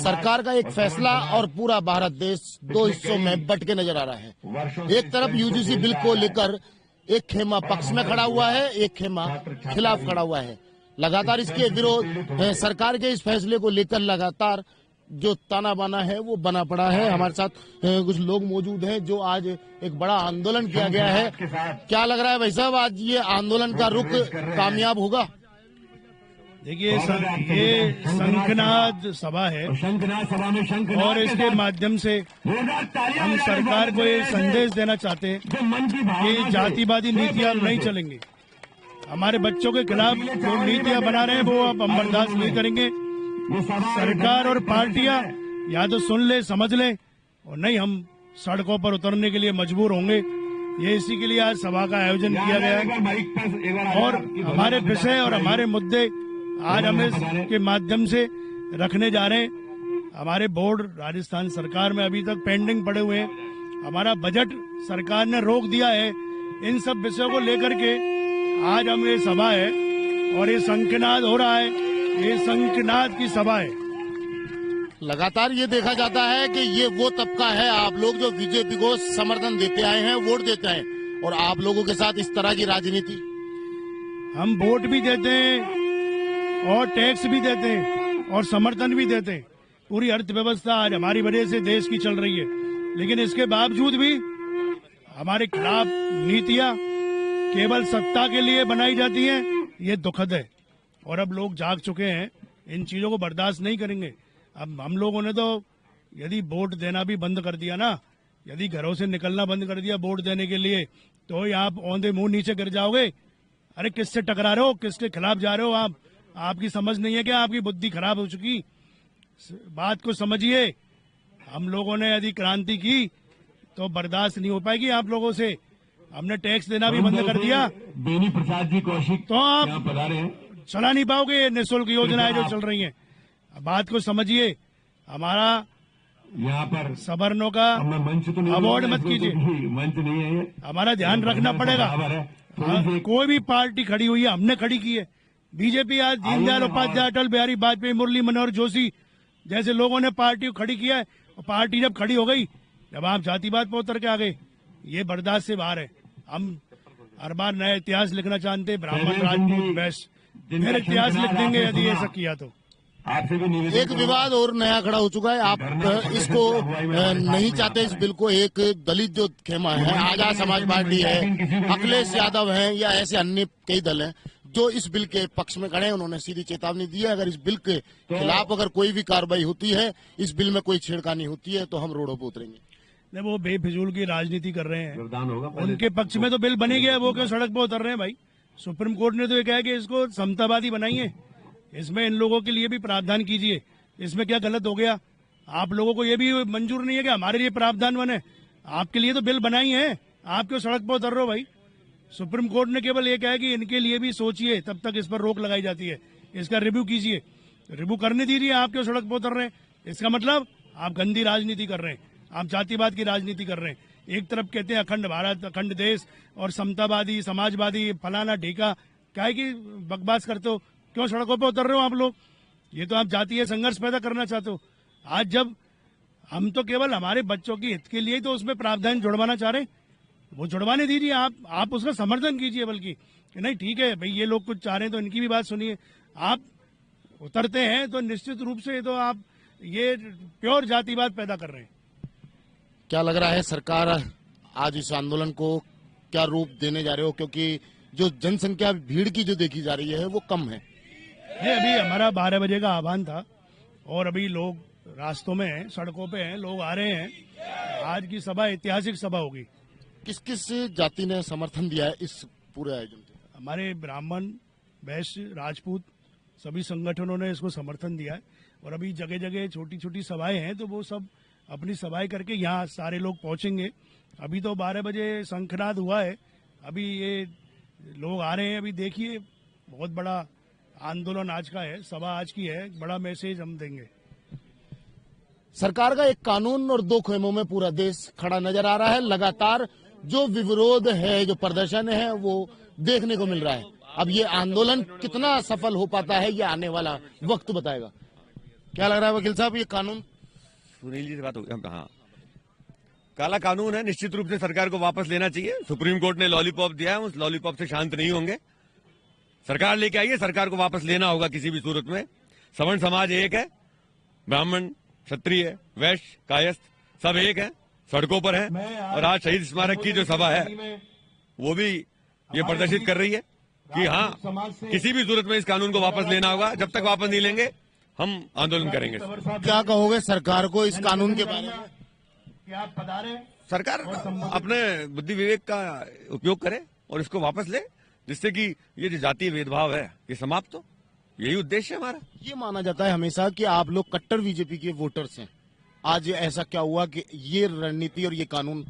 सरकार का एक फैसला और पूरा भारत देश दो हिस्सों में बंट के नजर आ रहा है। एक तरफ यूजीसी बिल को लेकर एक खेमा पक्ष में खड़ा हुआ है, एक खेमा खिलाफ खड़ा हुआ है। लगातार इसके विरोध सरकार के इस फैसले को लेकर लगातार जो ताना बाना है वो बना पड़ा है। हमारे साथ कुछ लोग मौजूद हैं जो आज एक बड़ा आंदोलन किया गया है। क्या लग रहा है भाई साहब, आज ये आंदोलन का रुख कामयाब होगा? देखिए, ये शंखनाद सभा है और इसके माध्यम से हम सरकार को ये संदेश देना चाहते हैं कि जातिवादी नीतियां नहीं चलेंगी। हमारे बच्चों के खिलाफ जो नीतियां बना रहे हैं वो अब हम बर्दाश्त नहीं करेंगे। सरकार और पार्टियां या तो सुन ले, समझ ले, और नहीं हम सड़कों पर उतरने के लिए मजबूर होंगे। ये इसी के लिए आज सभा का आयोजन किया गया है और हमारे विषय और हमारे मुद्दे आज हम इसके माध्यम से रखने जा रहे हैं। हमारे बोर्ड राजस्थान सरकार में अभी तक पेंडिंग पड़े हुए हैं। हमारा बजट सरकार ने रोक दिया है। इन सब विषयों को लेकर के आज हम ये सभा है और ये शंखनाद हो रहा है। ये शंखनाद की सभा है। लगातार ये देखा जाता है कि ये वो तबका है, आप लोग जो बीजेपी को समर्थन देते आए हैं, वोट देते हैं, और आप लोगों के साथ इस तरह की राजनीति। हम वोट भी देते हैं और टैक्स भी देते हैं और समर्थन भी देते हैं। पूरी अर्थव्यवस्था आज हमारी वजह से देश की चल रही है, लेकिन इसके बावजूद भी हमारे खिलाफ नीतियां केवल सत्ता के लिए बनाई जाती हैं। ये दुखद है और अब लोग जाग चुके हैं, इन चीजों को बर्दाश्त नहीं करेंगे। अब हम लोगों ने तो यदि वोट देना भी बंद कर दिया ना, यदि घरों से निकलना बंद कर दिया वोट देने के लिए, तो आप औंधे मुंह नीचे गिर जाओगे। अरे किससे टकरा रहे हो, किसके खिलाफ जा रहे हो आप? आपकी समझ नहीं है क्या? आपकी बुद्धि खराब हो चुकी। बात को समझिए। हम लोगों ने यदि क्रांति की तो बर्दाश्त नहीं हो पाएगी आप लोगों से। हमने टैक्स देना भी बंद कर दिया बेनी प्रसाद जी कौशिक तो आप चला नहीं पाओगे निःशुल्क योजनाएं जो चल रही हैं। बात को समझिए। हमारा यहाँ पर सवर्णों का मंच तो नहीं, अवॉर्ड मत कीजिए। मंच नहीं है। हमारा ध्यान रखना पड़ेगा। कोई भी पार्टी खड़ी हुई है, हमने खड़ी की है। बीजेपी आज दीनदयाल उपाध्याय, अटल बिहारी वाजपेयी, मुरली मनोहर जोशी जैसे लोगों ने पार्टी को खड़ी किया है। और पार्टी जब खड़ी हो गई, जब आप जातिवाद पर उतर के आ गए, ये बर्दाश्त से बाहर है। हम हर बार नया इतिहास लिखना चाहते हैं। ब्राह्मण, राजपूत, वैश्य, फिर इतिहास लिख देंगे यदि ऐसा किया तो। आपसे भी निवेदन, एक विवाद और नया खड़ा हो चुका है। आप इसको नहीं चाहते, इस बिल को। एक दलित जो खेमा है, आजाद समाज पार्टी है, अखिलेश यादव है, या ऐसे अन्य कई दल हैं जो इस बिल के पक्ष में खड़े हैं। उन्होंने सीधी चेतावनी दी है, अगर इस बिल के खिलाफ अगर कोई भी कार्रवाई होती है, इस बिल में कोई छेड़खानी होती है, तो हम रोडों पर उतरेंगे। नहीं, वो बेफिजूल की राजनीति कर रहे हैं। योगदान होगा। उनके पक्ष में तो बिल बनी गया, वो क्यों सड़क पर उतर रहे हैं भाई? सुप्रीम कोर्ट ने तो ये कहा कि इसको समतावादी बनाइए, इसमें इन लोगों के लिए भी प्रावधान कीजिए। इसमें क्या गलत हो गया? आप लोगों को ये भी मंजूर नहीं है कि हमारे लिए प्रावधान बने? आपके लिए तो बिल बनाई है, आप क्यों सड़क पर उतर रहे हो भाई? सुप्रीम कोर्ट ने केवल ये कहा कि इनके लिए भी सोचिए, तब तक इस पर रोक लगाई जाती है। इसका रिव्यू कीजिए, रिव्यू करने दीजिए। आप क्यों सड़क पर उतर रहे हैं? इसका मतलब आप गंदी राजनीति कर रहे हैं, आप जातिवाद की राजनीति कर रहे हैं। एक तरफ कहते हैं अखंड भारत, अखंड देश, और समतावादी, समाजवादी, फलाना ढीका, क्या है कि बकवास करते हो? क्यों सड़कों पर उतर रहे हो आप लोग? ये तो आप जातीय संघर्ष पैदा करना चाहते हो। आज जब हम तो केवल हमारे बच्चों के हित के लिए तो उसमें प्रावधान जुड़वाना चाह रहे हैं, वो जुड़वाने दीजिए। आप उसका समर्थन कीजिए, बल्कि नहीं ठीक है भाई, ये लोग कुछ चाह रहे हैं तो इनकी भी बात सुनिए। आप उतरते हैं तो निश्चित रूप से तो आप ये प्योर जातिवाद पैदा कर रहे हैं। क्या लग रहा है, सरकार आज इस आंदोलन को क्या रूप देने जा रहे हो? क्योंकि जो जनसंख्या भीड़ की जो देखी जा रही है वो कम है। ये अभी हमारा 12 बजे का आह्वान था और अभी लोग रास्तों में हैं, सड़कों पे हैं, लोग आ रहे हैं। आज की सभा ऐतिहासिक सभा होगी। किस किस जाति ने समर्थन दिया है इस पूरे आयोजन के? हमारे ब्राह्मण, वैश्य, राजपूत सभी संगठनों ने इसको समर्थन दिया है। और अभी जगह जगह छोटी छोटी सभाएं हैं, तो वो सब अपनी सभाएं करके यहाँ सारे लोग पहुंचेंगे। अभी तो 12 बजे शंखनाद हुआ है, अभी ये लोग आ रहे हैं। अभी देखिए, बहुत बड़ा आंदोलन आज का है, सभा आज की है, बड़ा मैसेज हम देंगे। सरकार का एक कानून और दो खेमों में पूरा देश खड़ा नजर आ रहा है। लगातार जो विरोध है, जो प्रदर्शन है, वो देखने को मिल रहा है। अब ये आंदोलन कितना सफल हो पाता है, ये आने वाला वक्त बताएगा। क्या लग रहा है वकील साहब, ये कानून सुनील जी से बात हो गई। हाँ, काला कानून है, निश्चित रूप से सरकार को वापस लेना चाहिए। सुप्रीम कोर्ट ने लॉलीपॉप दिया है, उस लॉलीपॉप से शांत नहीं होंगे। सरकार लेके आइए, सरकार को वापस लेना होगा किसी भी सूरत में। सवर्ण समाज एक है, ब्राह्मण, क्षत्रिय, वैश्य, कायस्थ सब एक है, सड़कों पर है। और आज शहीद स्मारक की जो सभा है वो भी ये प्रदर्शित कर रही है कि हाँ, किसी भी सूरत में इस कानून को वापस लेना होगा। जब तक वापस नहीं लेंगे हम आंदोलन करेंगे। क्या कहोगे सरकार को इस कानून के बारे में? सरकार अपने बुद्धि विवेक का उपयोग करे और इसको वापस ले, जिससे कि ये जो जातीय भेदभाव है ये समाप्त हो। यही उद्देश्य है हमारा। ये माना जाता है हमेशा कि आप लोग कट्टर बीजेपी के वोटर्स हैं। आज ऐसा क्या हुआ कि ये रणनीति और ये कानून?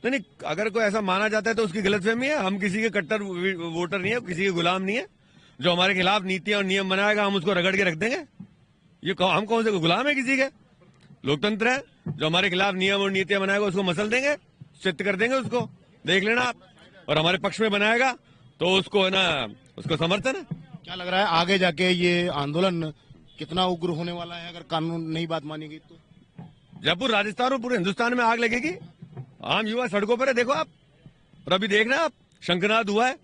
नहीं, अगर कोई ऐसा माना जाता है तो उसकी गलतफहमी है। हम किसी के कट्टर वोटर नहीं है, किसी के गुलाम नहीं है। जो हमारे खिलाफ नीतियां और नियम बनाएगा हम उसको रगड़ के रख देंगे। ये हम कौन से गुलाम है किसी के? लोकतंत्र है, जो हमारे खिलाफ नियम और नीतियां बनाएगा उसको मसल देंगे, चित्त कर देंगे, उसको देख लेना आप। और हमारे पक्ष में बनाएगा तो उसको है ना, उसको समर्थन है। क्या लग रहा है आगे जाके ये आंदोलन कितना उग्र होने वाला है अगर कानून नहीं बात मानी गई तो? जयपुर, राजस्थान और पूरे हिंदुस्तान में आग लगेगी। आम युवा सड़कों पर है, देखो आप। और अभी देखना आप, शंखनाद हुआ है,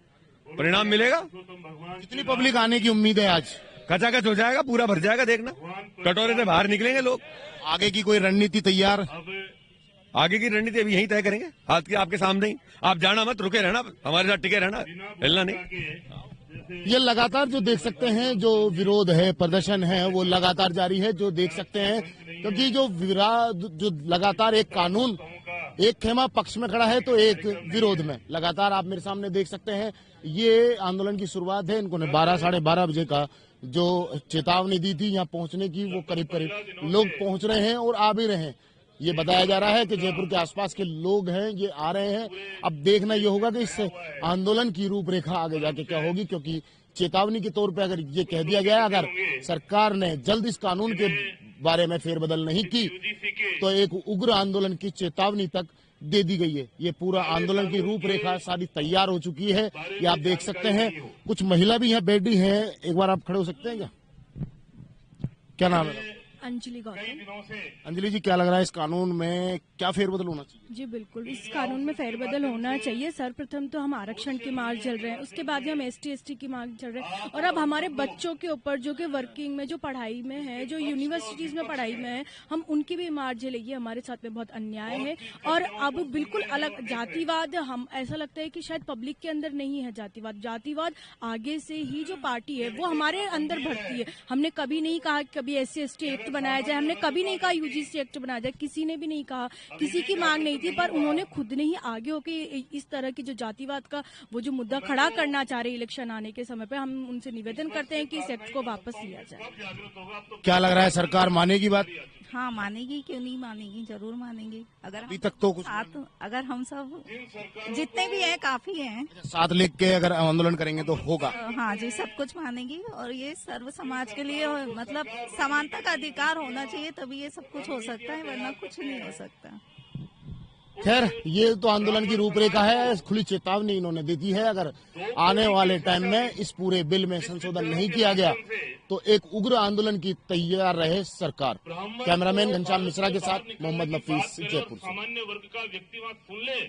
परिणाम मिलेगा। कितनी पब्लिक आने की उम्मीद है आज? कचाकच हो जाएगा, पूरा भर जाएगा, देखना। कटोरे से बाहर निकलेंगे लोग। आगे की कोई रणनीति तैयार? आगे की रणनीति अभी यहीं तय करेंगे, हाथ की आपके सामने ही। आप जाना मत, रुके रहना, हमारे साथ टिके रहना, हिलना नहीं। ये लगातार जो देख सकते हैं, जो विरोध है, प्रदर्शन है, वो लगातार जारी है, जो देख सकते हैं। क्योंकि जो लगातार एक कानून एक खेमा पक्ष में खड़ा है तो एक विरोध में, लगातार आप मेरे सामने देख सकते हैं। ये आंदोलन की शुरुआत है। इनको 12 साढ़े 12 बजे का जो चेतावनी दी थी यहाँ पहुंचने की, वो करीब करीब लोग पहुंच रहे हैं और आ भी रहे हैं। ये बताया जा रहा है कि जयपुर के आसपास के लोग हैं, ये आ रहे हैं। अब देखना ये होगा कि इस आंदोलन की रूपरेखा आगे जाके क्या होगी, क्योंकि चेतावनी के तौर पे अगर ये कह दिया गया, अगर सरकार ने जल्द इस कानून के बारे में फेरबदल नहीं की तो एक उग्र आंदोलन की चेतावनी तक दे दी गई है। ये पूरा आंदोलन की रूपरेखा सारी तैयार हो चुकी है, ये आप देख सकते हैं। कुछ महिला भी यहाँ बैठी हैं, एक बार आप खड़े हो सकते हैं क्या? क्या नाम है? अंजलि गौतम। अंजलि जी, क्या लग रहा है इस कानून में क्या फेरबदल होना चाहिए? जी बिल्कुल, इस कानून में फेरबदल होना चाहिए। सर्वप्रथम तो हम आरक्षण की मांग चल रहे हैं, उसके बाद में हम ST/ST की मांग चल रहे हैं, और अब हमारे बच्चों के ऊपर जो कि वर्किंग में, जो पढ़ाई में है, जो यूनिवर्सिटीज में पढ़ाई में है, हम उनकी भी मार झेलेंगे। हमारे साथ में बहुत अन्याय है। और अब बिल्कुल अलग जातिवाद, हम ऐसा लगता है कि शायद पब्लिक के अंदर नहीं है जातिवाद। जातिवाद आगे से ही जो पार्टी है वो हमारे अंदर बढ़ती है। हमने कभी नहीं कहा कि कभी SC/ST एक्ट बनाया जाए, हमने कभी नहीं कहा UGC एक्ट बनाया जाए, किसी ने भी नहीं कहा, किसी की मांग नहीं थी। पर उन्होंने खुद ने ही आगे होके इस तरह की जो जातिवाद का वो जो मुद्दा खड़ा करना चाह रहे इलेक्शन आने के समय पे, हम उनसे निवेदन करते हैं कि इस एक्ट को वापस लिया जाए। क्या लग रहा है सरकार मानेगी बात? हाँ मानेगी, क्यों नहीं मानेगी, जरूर मानेगी। अगर अभी तक तो कुछ साथ, अगर हम सब जितने भी हैं काफी हैं, साथ लेके के अगर आंदोलन करेंगे तो होगा। हाँ जी, सब कुछ मानेगी। और ये सर्व समाज के लिए मतलब समानता का अधिकार होना चाहिए, तभी ये सब कुछ हो सकता है, वरना कुछ नहीं हो सकता। खैर, ये तो आंदोलन की रूपरेखा है। खुली चेतावनी इन्होंने दे दी है, अगर आने वाले टाइम में इस पूरे बिल में संशोधन नहीं किया गया तो एक उग्र आंदोलन की तैयार रहे सरकार। कैमरामैन घनश्याम मिश्रा के साथ मोहम्मद नफीस, जयपुर से। सामान्य वर्ग का व्यक्तिवाद सुन ले